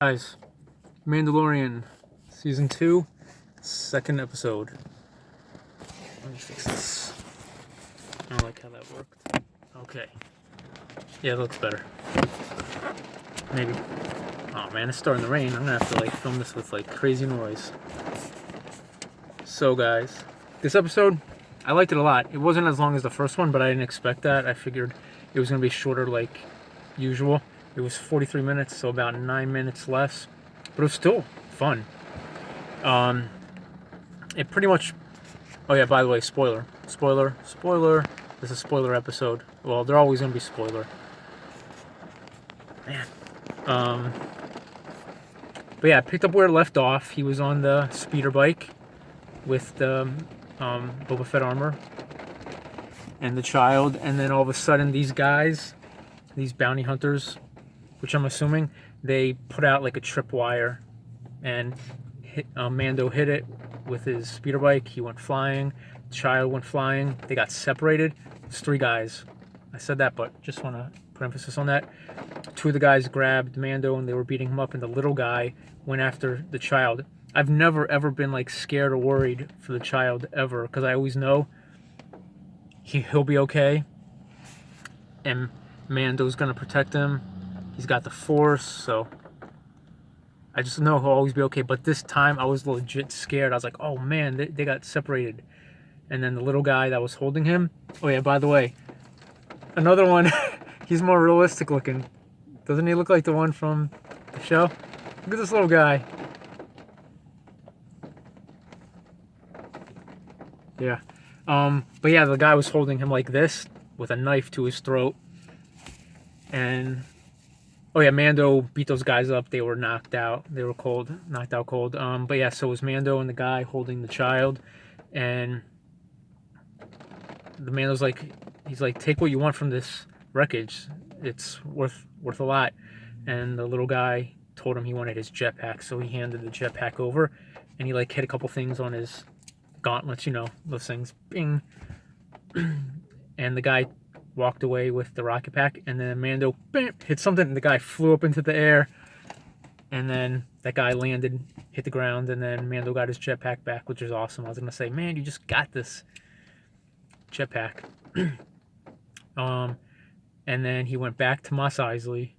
Guys, Mandalorian Season 2, second episode. Let me fix this. I don't like how that worked. Okay. Yeah, it looks better. Maybe. Oh man, it's starting to rain. I'm gonna have to film this with crazy noise. So guys, this episode, I liked it a lot. It wasn't as long as the first one, but I didn't expect that. I figured it was gonna be shorter like usual. It was 43 minutes, so about 9 minutes less. But it was still fun. It pretty much. Oh yeah, by the way, spoiler. This is a spoiler episode. Well, they're always gonna be spoiler. Man. But yeah, I picked up where it left off. He was on the speeder bike with the Boba Fett armor and the child, and then all of a sudden, these guys, these bounty hunters, which I'm assuming they put out like a tripwire, and Mando hit it with his speeder bike. He went flying. The child went flying. They got separated. It's three guys. I said that, but just want to put emphasis on that. Two of the guys grabbed Mando and they were beating him up, and the little guy went after the child. I've never ever been scared or worried for the child ever, because I always know he'll be okay, and Mando's gonna protect him. He's got the Force, so I just know he'll always be okay. But this time I was legit scared. I was like, oh man, they got separated. And then the little guy that was holding him. Oh yeah, by the way, another one. He's more realistic looking. Doesn't he look like the one from the show? Look at this little guy. Yeah. But yeah, the guy was holding him like this with a knife to his throat. And oh yeah, Mando beat those guys up. They were knocked out. They were knocked out cold. But yeah, so it was Mando and the guy holding the child, and the Mando's he's like, take what you want from this wreckage. It's worth a lot. And the little guy told him he wanted his jetpack, so he handed the jetpack over, and he hit a couple things on his gauntlets, those things, bing. And the guy walked away with the rocket pack, and then Mando bam, hit something, and the guy flew up into the air, and then that guy landed, hit the ground, and then Mando got his jetpack back, which is awesome. I was gonna say, man, you just got this jetpack. And then he went back to Mos Eisley,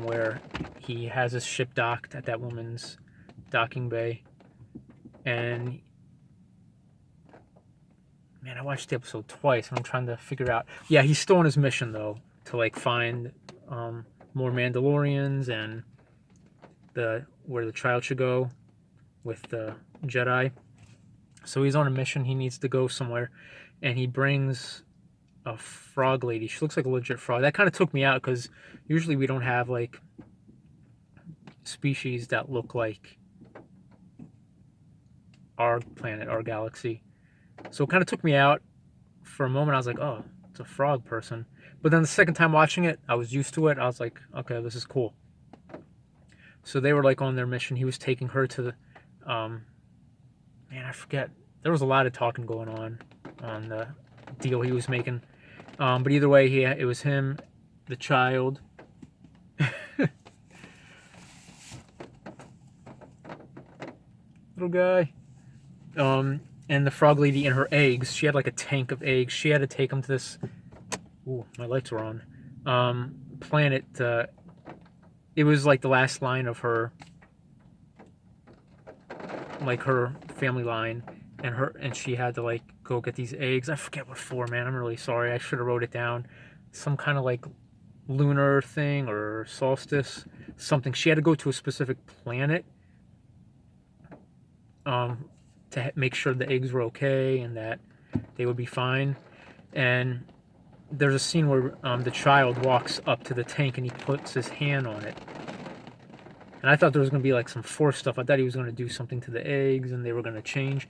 where he has his ship docked at that woman's docking bay, and man, I watched the episode twice, and I'm trying to figure out. Yeah, he's still on his mission though, to find more Mandalorians and where the child should go with the Jedi. So he's on a mission. He needs to go somewhere, and he brings a frog lady. She looks like a legit frog. That kind of took me out, because usually we don't have species that look like our planet, our galaxy. So it kind of took me out for a moment. I was like, oh, it's a frog person. But then the second time watching it, I was used to it. I was like, okay, this is cool. So they were on their mission. He was taking her to the, man, I forget. There was a lot of talking going on the deal he was making. But either way, it was him, the child. Little guy. And the frog lady and her eggs. She had a tank of eggs. She had to take them to this. Ooh, my lights were on. Planet. It was the last line of her. Her family line, and she had to go get these eggs. I forget what for, man. I'm really sorry. I should have wrote it down. Some kind of lunar thing or solstice, something. She had to go to a specific planet. To make sure the eggs were okay and that they would be fine. And there's a scene where the child walks up to the tank and he puts his hand on it. And I thought there was going to be some Force stuff. I thought he was going to do something to the eggs and they were going to change.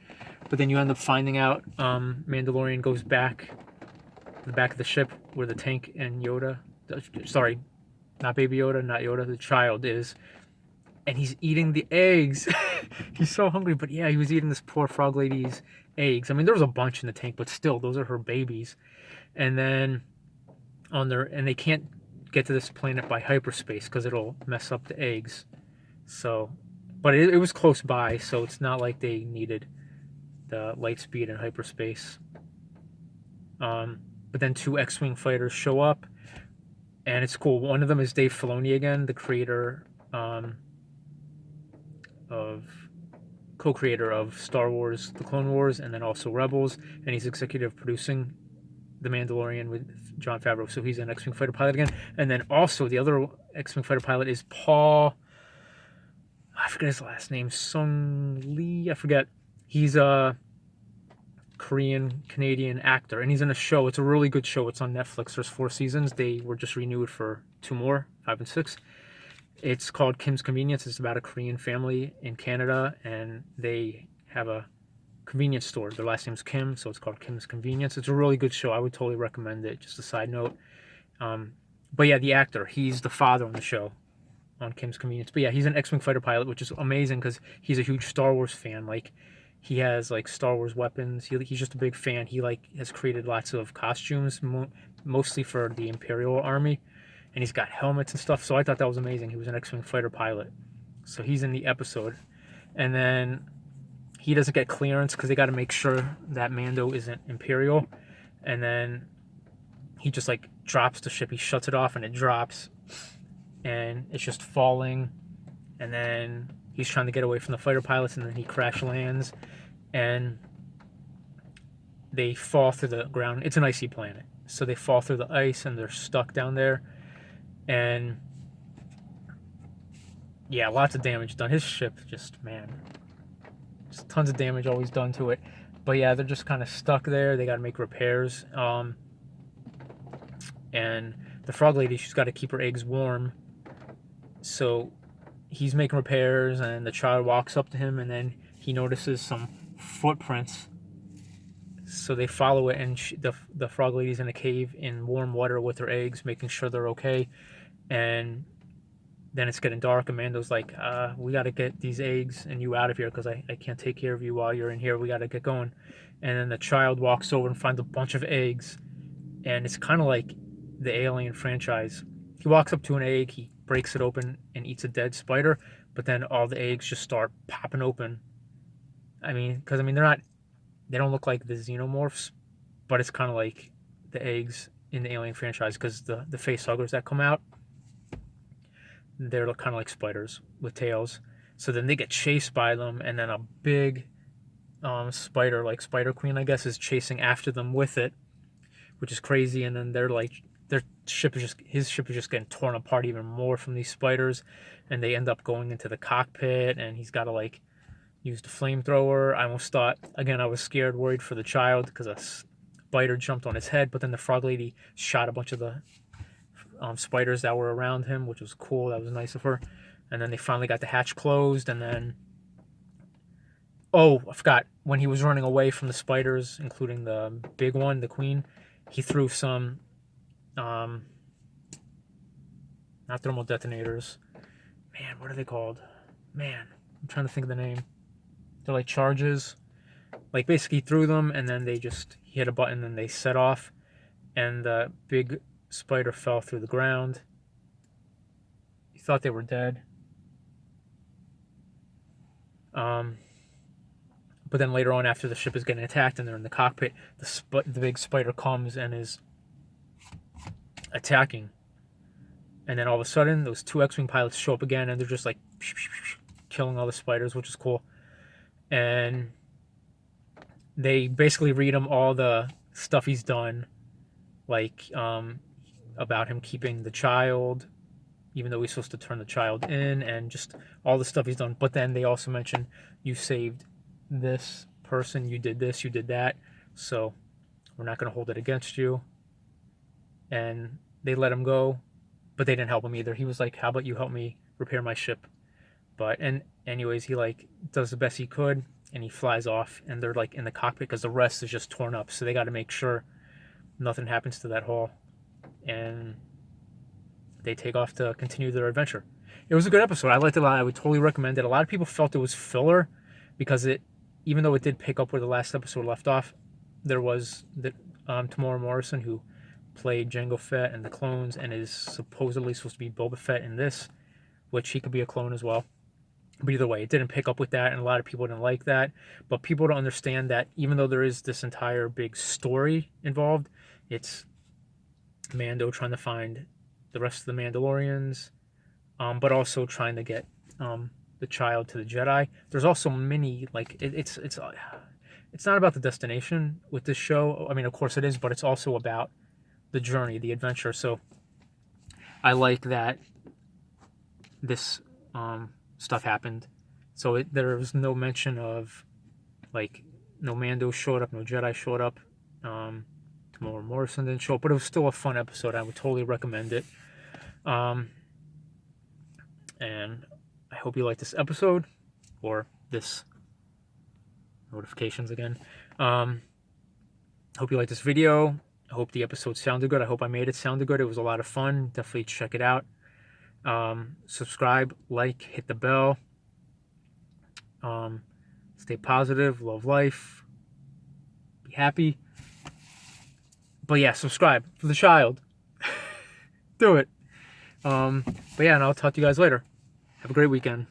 But then you end up finding out Mandalorian goes back to the back of the ship where the tank and Yoda, sorry, not Baby Yoda, not Yoda, the child is. And he's eating the eggs. He's so hungry, but yeah, he was eating this poor frog lady's eggs. I mean, there was a bunch in the tank, but still, those are her babies. And then and they can't get to this planet by hyperspace because it'll mess up the eggs. So, but it was close by, so it's not like they needed the light speed and hyperspace. But then 2 X-wing fighters show up, and it's cool. One of them is Dave Filoni again, the creator of co-creator of Star Wars: The Clone Wars, and then also Rebels, and he's executive producing The Mandalorian with Jon Favreau. So he's an X-wing fighter pilot again. And then also the other X-wing fighter pilot is Paul. I forget his last name. Sung Lee. I forget. He's a Korean Canadian actor, and he's in a show. It's a really good show. It's on Netflix. There's 4 seasons. They were just renewed for 2 more, 5 and 6. It's called Kim's Convenience. It's about a Korean family in Canada, and they have a convenience store. Their last name's Kim, so it's called Kim's Convenience. It's a really good show. I would totally recommend it. Just a side note. But yeah, the actor, he's the father on the show on Kim's Convenience. But yeah, he's an X-wing fighter pilot, which is amazing because he's a huge Star Wars fan. Like, he has like Star Wars weapons. He's just a big fan. He like has created lots of costumes, mostly for the Imperial Army, and he's got helmets and stuff. So I thought that was amazing. He was an X-wing fighter pilot. So he's in the episode, and then he doesn't get clearance because they got to make sure that Mando isn't Imperial, and then he just like drops the ship. He shuts it off, and it drops, and it's just falling, and then he's trying to get away from the fighter pilots, and then he crash lands, and they fall through the ground. It's an icy planet, so they fall through the ice, and they're stuck down there, and yeah, lots of damage done. His ship just, man, just tons of damage always done to it. But yeah, they're just kind of stuck there. They got to make repairs. And the frog lady, she's got to keep her eggs warm. So he's making repairs, and the child walks up to him, and then he notices some footprints. So they follow it, and the frog lady's in a cave in warm water with her eggs, making sure they're okay. And then it's getting dark, and Mando's like, we got to get these eggs and you out of here because I can't take care of you while you're in here. We got to get going. And then the child walks over and finds a bunch of eggs, and it's kind of like the Alien franchise. He walks up to an egg, he breaks it open and eats a dead spider, but then all the eggs just start popping open. Because they don't look like the xenomorphs, but it's kind of like the eggs in the Alien franchise, because the face huggers that come out, they're kind of like spiders with tails. So then they get chased by them, and then a big spider, like Spider Queen, I guess, is chasing after them with it, which is crazy. And then his ship is just getting torn apart even more from these spiders, and they end up going into the cockpit, and he's got to like use the flamethrower. I almost thought, again, I was scared, worried for the child because a spider jumped on his head, but then the frog lady shot a bunch of the spiders that were around him, which was cool. That was nice of her. And then they finally got the hatch closed, and then I forgot, when he was running away from the spiders, including the big one, the queen, he threw some not thermal detonators. Man, what are they called? Man, I'm trying to think of the name. They're like charges. Like, basically threw them, and then he hit a button, and they set off, and the big spider fell through the ground. He thought they were dead. But then later on, after the ship is getting attacked and they're in the cockpit, the big spider comes and is attacking. And then all of a sudden, those 2 X-wing pilots show up again, and they're just like killing all the spiders, which is cool. And they basically read him all the stuff he's done, like about him keeping the child, even though he's supposed to turn the child in, and just all the stuff he's done. But then they also mention, you saved this person, you did this, you did that, so we're not going to hold it against you. And they let him go, but they didn't help him either. He was like, how about you help me repair my ship? And anyways, he like does the best he could, and he flies off, and they're like in the cockpit because the rest is just torn up, so they got to make sure nothing happens to that hull. And they take off to continue their adventure. It was a good episode. I liked it a lot. I would totally recommend it. A lot of people felt it was filler because even though it did pick up where the last episode left off, there was Tamora Morrison, who played Jango Fett and the clones and is supposedly supposed to be Boba Fett in this, which he could be a clone as well. But either way, it didn't pick up with that, and a lot of people didn't like that. But people don't understand that even though there is this entire big story involved, it's Mando trying to find the rest of the Mandalorians, but also trying to get the child to the Jedi. There's also many it's not about the destination with this show. I mean, of course it is, but it's also about the journey, the adventure. So I like that this stuff happened. So there was no mention of no Mando showed up, no Jedi showed up. Tamora Morrison didn't show up, but it was still a fun episode. I would totally recommend it. And I hope you like this episode, or this notifications again. Hope you like this video. I hope the episode sounded good. I hope I made it sound good. It was a lot of fun. Definitely check it out. Subscribe, like, hit the bell. Stay positive, love life, be happy. But yeah, subscribe for the child. Do it. But yeah, and I'll talk to you guys later. Have a great weekend.